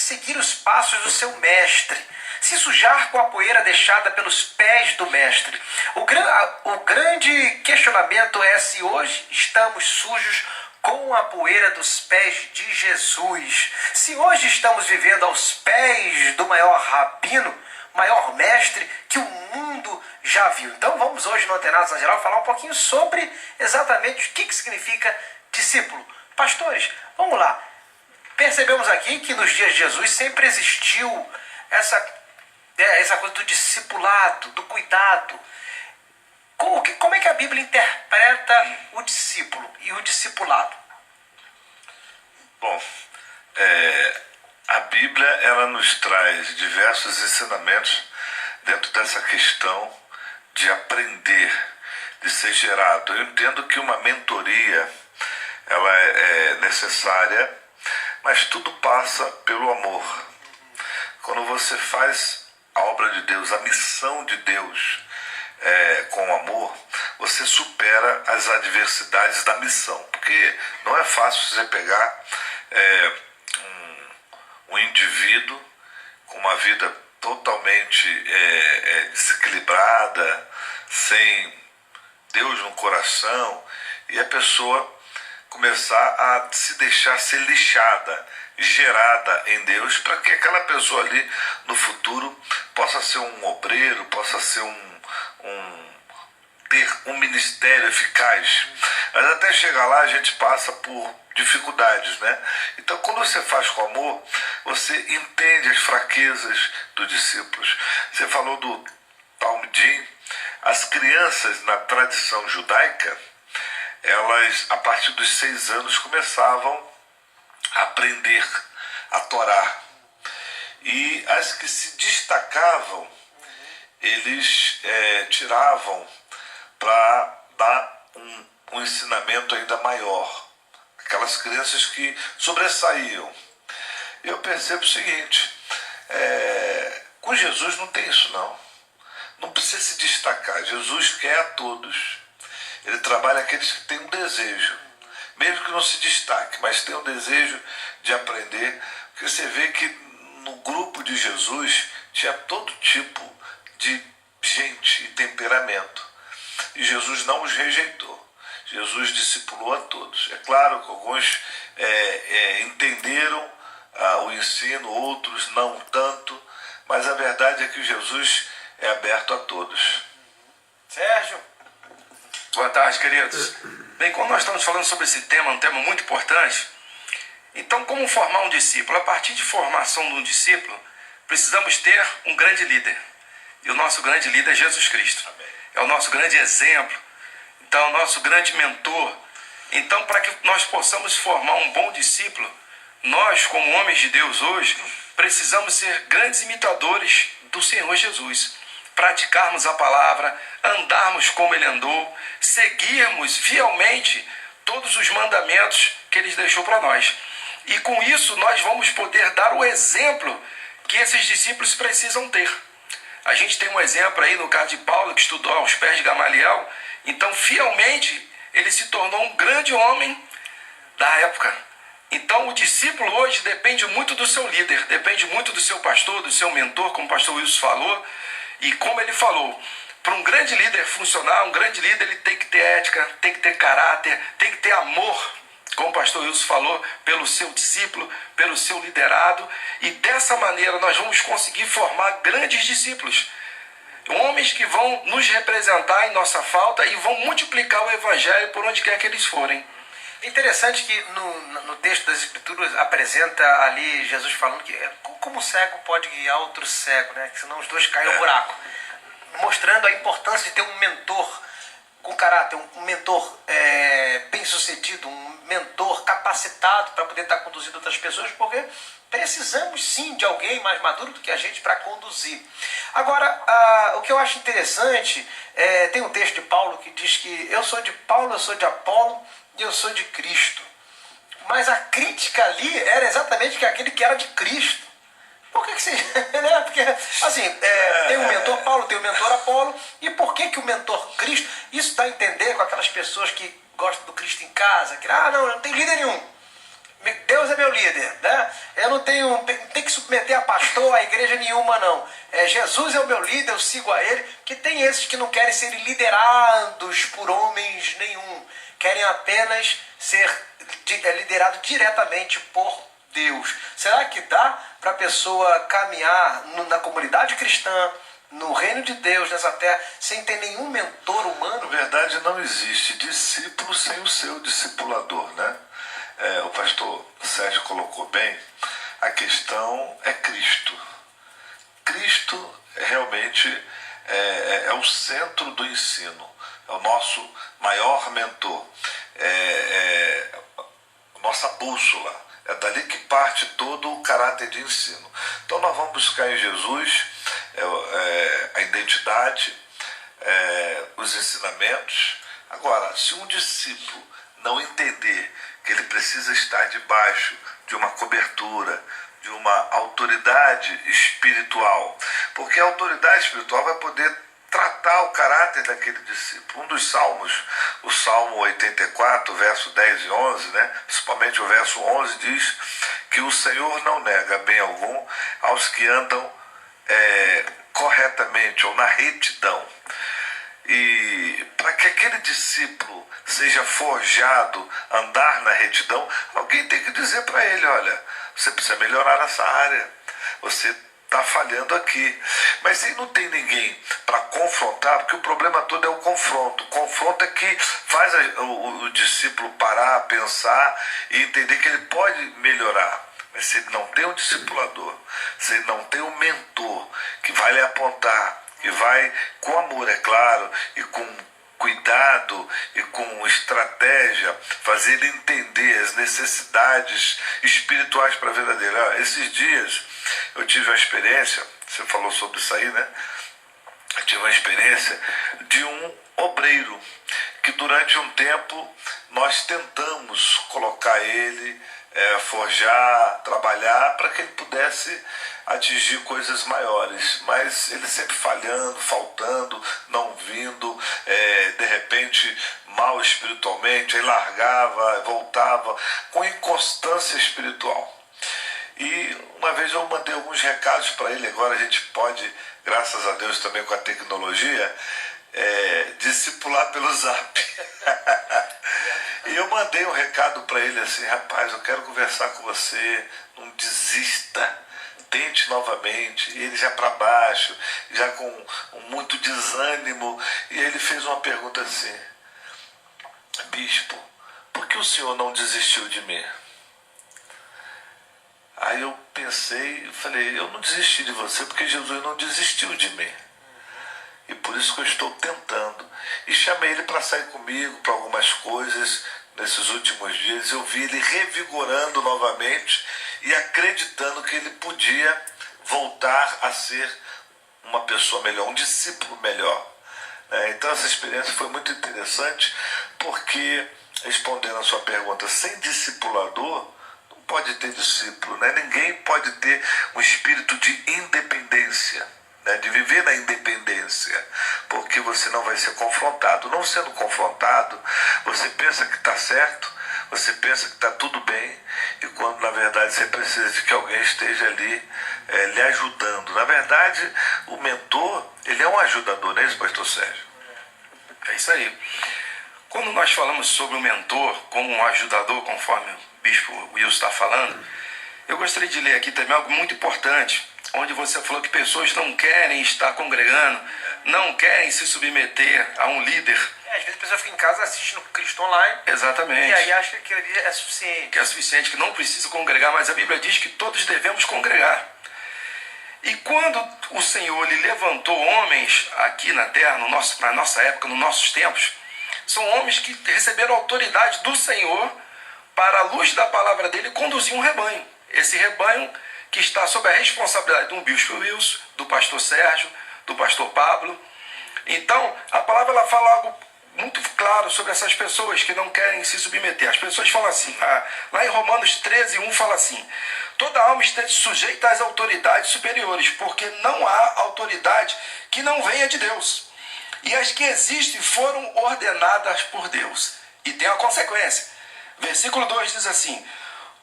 seguir os passos do seu mestre, se sujar com a poeira deixada pelos pés do mestre. O grande questionamento é se hoje estamos sujos com a poeira dos pés de Jesus. Se hoje estamos vivendo aos pés do maior rabino, maior mestre que o mundo já viu. Então vamos hoje no Antenados na Geral falar um pouquinho sobre exatamente o que significa discípulo. Pastores, vamos lá. Percebemos aqui que nos dias de Jesus sempre existiu essa coisa do discipulado, do cuidado. Como é que a Bíblia interpreta o discípulo e o discipulado? Bom, a Bíblia ela nos traz diversos ensinamentos dentro dessa questão de aprender, de ser gerado. Eu entendo que uma mentoria ela é necessária, mas tudo passa pelo amor. Quando você faz a obra de Deus, a missão de Deus com amor, você supera as adversidades da missão. Porque não é fácil você pegar um indivíduo com uma vida totalmente desequilibrada, sem Deus no coração, e a pessoa começar a se deixar ser lixada, gerada em Deus, para que aquela pessoa ali no futuro possa ser um obreiro, possa ser ter um ministério eficaz. Mas até chegar lá a gente passa por dificuldades, né? Então quando você faz com amor, você entende as fraquezas dos discípulos. Você falou do Talmidim. As crianças na tradição judaica, elas a partir dos 6 anos começavam a aprender a Torá. E as que se destacavam, eles tiravam para dar um ensinamento ainda maior. Aquelas crianças que sobressaíam. Eu percebo o seguinte, com Jesus não tem isso não. Não precisa se destacar. Jesus quer a todos. Ele trabalha aqueles que têm um desejo, mesmo que não se destaque, mas tem um desejo de aprender. Porque você vê que no grupo de Jesus tinha todo tipo de gente e temperamento. E Jesus não os rejeitou. Jesus discipulou a todos. É claro que alguns entenderam o ensino, outros não tanto, mas a verdade é que Jesus é aberto a todos. Sérgio? Boa tarde, queridos. Bem, quando nós estamos falando sobre esse tema, um tema muito importante, então como formar um discípulo? A partir de formação de um discípulo, precisamos ter um grande líder. E o nosso grande líder é Jesus Cristo. Amém. É o nosso grande exemplo. Então, é o nosso grande mentor. Então, para que nós possamos formar um bom discípulo, nós, como homens de Deus hoje, precisamos ser grandes imitadores do Senhor Jesus. Praticarmos a palavra, andarmos como Ele andou, seguirmos fielmente todos os mandamentos que Ele deixou para nós. E com isso nós vamos poder dar o exemplo que esses discípulos precisam ter. A gente tem um exemplo aí no caso de Paulo, que estudou aos pés de Gamaliel. Então, fielmente, ele se tornou um grande homem da época. Então, o discípulo hoje depende muito do seu líder, depende muito do seu pastor, do seu mentor, como o pastor Wilson falou. E como ele falou, para um grande líder funcionar, um grande líder ele tem que ter ética, tem que ter caráter, tem que ter amor, como o pastor Wilson falou, pelo seu discípulo, pelo seu liderado. E dessa maneira nós vamos conseguir formar grandes discípulos. Homens que vão nos representar em nossa falta e vão multiplicar o evangelho por onde quer que eles forem. É interessante que no texto das Escrituras apresenta ali Jesus falando que como o cego pode guiar outro cego, né? Que senão os dois caem no buraco. Mostrando a importância de ter um mentor com caráter, um mentor bem sucedido, um mentor capacitado para poder estar conduzindo outras pessoas, porque precisamos sim de alguém mais maduro do que a gente para conduzir. Agora, o que eu acho interessante, tem um texto de Paulo que diz que eu sou de Paulo, eu sou de Apolo e eu sou de Cristo. Mas a crítica ali era exatamente que aquele que era de Cristo. Por que você... né? Porque, assim, tem o mentor Paulo, tem o mentor Apolo, e por que o mentor Cristo? Isso dá a entender com aquelas pessoas que gostam do Cristo em casa, que, não tem líder nenhum. Deus é meu líder, né? Eu não tenho, tem que que submeter a pastor, a igreja nenhuma, não. Jesus é o meu líder, eu sigo a ele. Que tem esses que não querem ser liderados por homens nenhum. Querem apenas ser liderado diretamente por Deus. Será que dá para a pessoa caminhar na comunidade cristã, no reino de Deus, nessa terra, sem ter nenhum mentor humano? Na verdade, não existe discípulo sem o seu discipulador, né? O pastor Sérgio colocou bem, a questão é Cristo. Cristo realmente é o centro do ensino, é o nosso maior mentor, nossa bússola, é dali que parte todo o caráter de ensino. Então nós vamos buscar em Jesus a identidade, os ensinamentos. Agora, se um discípulo não entender que ele precisa estar debaixo de uma cobertura, de uma autoridade espiritual, porque a autoridade espiritual vai poder tratar o caráter daquele discípulo. Um dos salmos, o Salmo 84, verso 10 e 11, né? Principalmente o verso 11, diz que o Senhor não nega bem algum aos que andam corretamente ou na retidão. E para que aquele discípulo seja forjado a andar na retidão, alguém tem que dizer para ele: olha, você precisa melhorar nessa área, você está falhando aqui. Mas aí não tem ninguém para confrontar, porque o problema todo é o confronto. O confronto é que faz o discípulo parar, pensar e entender que ele pode melhorar. Mas se ele não tem um discipulador, se ele não tem um mentor que vai lhe apontar, que vai, com amor, é claro, e com cuidado e com estratégia, fazer ele entender as necessidades espirituais para a vida dele. Esses dias eu tive uma experiência, você falou sobre isso aí, né? Eu tive uma experiência de um obreiro que durante um tempo nós tentamos colocar ele, forjar, trabalhar para que ele pudesse atingir coisas maiores, mas ele sempre falhando, faltando, não vindo, de repente mal espiritualmente, aí largava, voltava, com inconstância espiritual. E uma vez eu mandei alguns recados para ele. Agora a gente pode, graças a Deus também com a tecnologia, discipular pelo Zap. E eu mandei um recado para ele assim: rapaz, eu quero conversar com você, não desista, tente novamente. E ele já para baixo, já com muito desânimo, e ele fez uma pergunta assim: bispo, por que o senhor não desistiu de mim? Aí eu pensei e falei: eu não desisti de você porque Jesus não desistiu de mim. E por isso que eu estou tentando. E chamei ele para sair comigo para algumas coisas nesses últimos dias. Eu vi ele revigorando novamente e acreditando que ele podia voltar a ser uma pessoa melhor, um discípulo melhor. Então essa experiência foi muito interessante, porque, respondendo a sua pergunta, sem discipulador não pode ter discípulo, né? Ninguém pode ter um espírito de independência, né? De viver na independência, porque você não vai ser confrontado. Não sendo confrontado, você pensa que está certo, você pensa que está tudo bem, e quando na verdade você precisa de que alguém esteja ali lhe ajudando. Na verdade, o mentor, ele é um ajudador, não é isso, pastor Sérgio? É isso aí. Quando nós falamos sobre o mentor como um ajudador, conforme o bispo Wilson está falando, eu gostaria de ler aqui também algo muito importante, onde você falou que pessoas não querem estar congregando, não querem se submeter a um líder. Às vezes a pessoa fica em casa assistindo Cristo online. Exatamente. E aí acha que aquilo ali é suficiente. Que é suficiente, que não precisa congregar, mas a Bíblia diz que todos devemos congregar. E quando o Senhor lhe levantou homens aqui na terra, na nossa época, nos nossos tempos, são homens que receberam autoridade do Senhor para, à luz da palavra dele, conduzir um rebanho. Esse rebanho que está sob a responsabilidade do bispo Wilson, do pastor Sérgio, do pastor Pablo. Então, a palavra ela fala algo muito claro sobre essas pessoas que não querem se submeter. As pessoas falam assim, lá em Romanos 13:1 fala assim: toda alma esteja sujeita às autoridades superiores, porque não há autoridade que não venha de Deus. E as que existem foram ordenadas por Deus. E tem a consequência. Versículo 2 diz assim: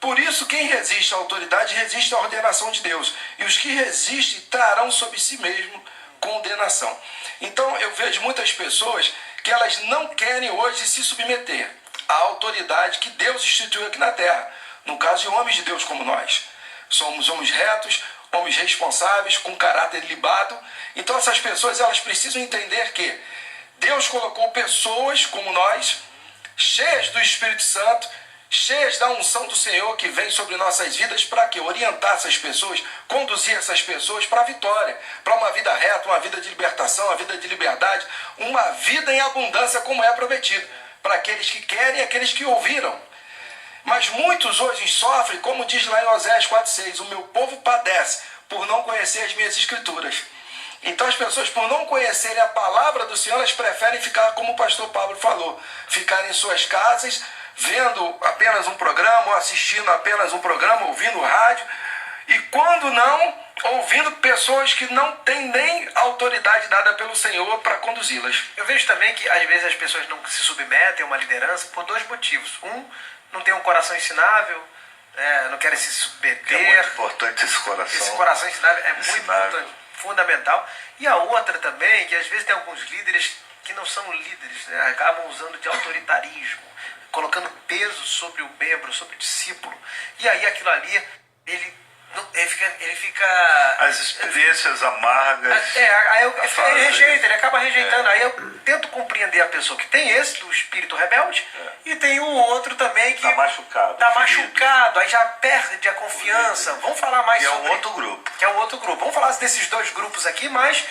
Por isso, quem resiste à autoridade resiste à ordenação de Deus. E os que resistem trarão sobre si mesmo condenação. Então, eu vejo muitas pessoas que elas não querem hoje se submeter à autoridade que Deus instituiu aqui na terra. No caso de homens de Deus como nós. Somos homens retos, homens responsáveis, com caráter ilibado. Então, essas pessoas elas precisam entender que Deus colocou pessoas como nós, cheias do Espírito Santo, cheias da unção do Senhor que vem sobre nossas vidas para que orientar essas pessoas, conduzir essas pessoas para a vitória, para uma vida reta, uma vida de libertação, uma vida de liberdade, uma vida em abundância como é prometido, para aqueles que querem e aqueles que ouviram. Mas muitos hoje sofrem, como diz lá em Oséias 4,6, o meu povo padece por não conhecer as minhas escrituras. Então as pessoas, por não conhecerem a palavra do Senhor, elas preferem ficar, como o pastor Pablo falou, ficar em suas casas, vendo apenas um programa, ou assistindo apenas um programa, ouvindo rádio, e quando não, ouvindo pessoas que não têm nem autoridade dada pelo Senhor para conduzi-las. Eu vejo também que às vezes as pessoas não se submetem a uma liderança por dois motivos. Um, não tem um coração ensinável, não querem se submeter. É muito importante esse coração. Esse coração ensinável é muito importante, fundamental. E a outra também, que às vezes tem alguns líderes que não são líderes, né? Acabam usando de autoritarismo, colocando peso sobre o membro, sobre o discípulo. E aí aquilo ali, ele fica... As experiências amargas. Aí ele rejeita, ele acaba rejeitando. Aí eu tento compreender a pessoa que tem esse, do espírito rebelde, e tem o outro também que... Está machucado. Está machucado, aí já perde a confiança. Vamos falar mais sobre... Que é um outro grupo. Que é um outro grupo. Vamos falar desses dois grupos aqui, mas